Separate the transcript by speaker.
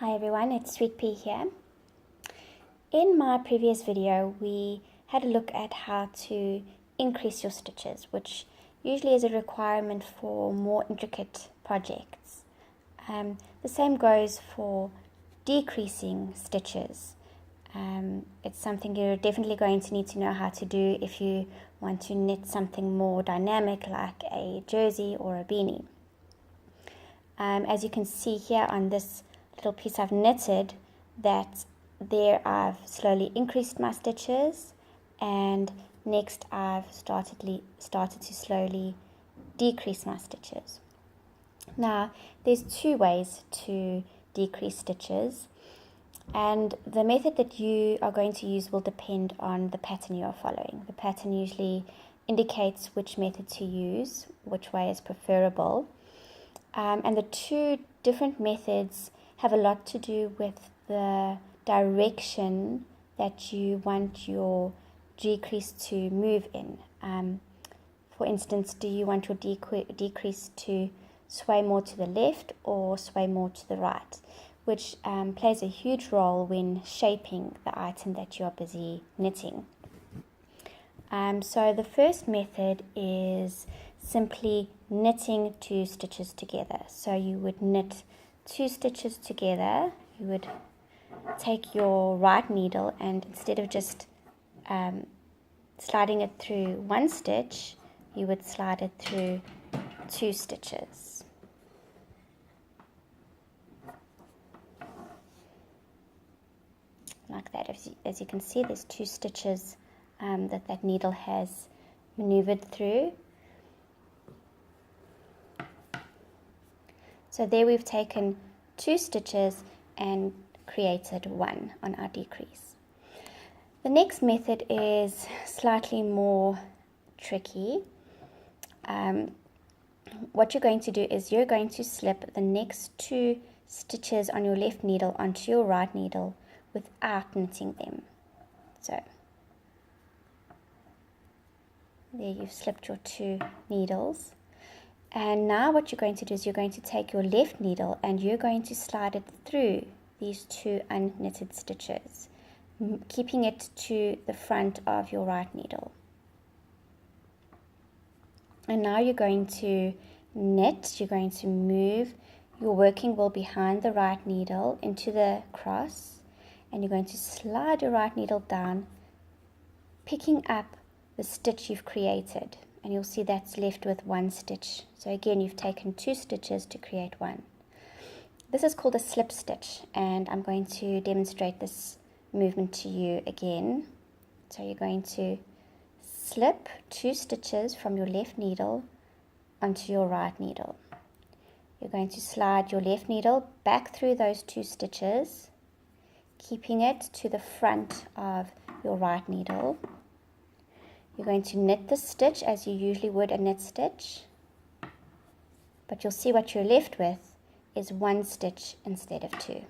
Speaker 1: Hi everyone, it's Sweet Pea here. In my previous video, we had a look at how to increase your stitches, which usually is a requirement for more intricate projects. The same goes for decreasing stitches. It's something you're definitely going to need to know how to do if you want to knit something more dynamic like a jersey or a beanie. As you can see here on this little piece I've knitted, that there I've slowly increased my stitches, and next I've started to slowly decrease my stitches. Now there's two ways to decrease stitches, and the method that you are going to use will depend on the pattern you are following. The pattern usually indicates which method to use, which way is preferable. And the two different methods have a lot to do with the direction that you want your decrease to move in. For instance, do you want your decrease to sway more to the left or sway more to the right, which plays a huge role when shaping the item that you are busy knitting. So the first method is simply knitting two stitches together. So you would knit two stitches together. You would take your right needle, and instead of just sliding it through one stitch, you would slide it through two stitches. Like that. As you can see, there's two stitches that needle has maneuvered through. So there we've taken two stitches and created one on our decrease. The next method is slightly more tricky. What you're going to do is you're going to slip the next two stitches on your left needle onto your right needle without knitting them. So there you've slipped your two needles. And now what you're going to do is you're going to take your left needle and you're going to slide it through these two unknitted stitches, keeping it to the front of your right needle. And now you're going to knit, you're going to move your working wool behind the right needle into the cross, and you're going to slide your right needle down, picking up the stitch you've created. And you'll see that's left with one stitch. So again, you've taken two stitches to create one. This is called a slip stitch, and I'm going to demonstrate this movement to you again. So you're going to slip two stitches from your left needle onto your right needle. You're going to slide your left needle back through those two stitches, keeping it to the front of your right needle. You're going to knit the stitch as you usually would a knit stitch, but you'll see what you're left with is one stitch instead of two.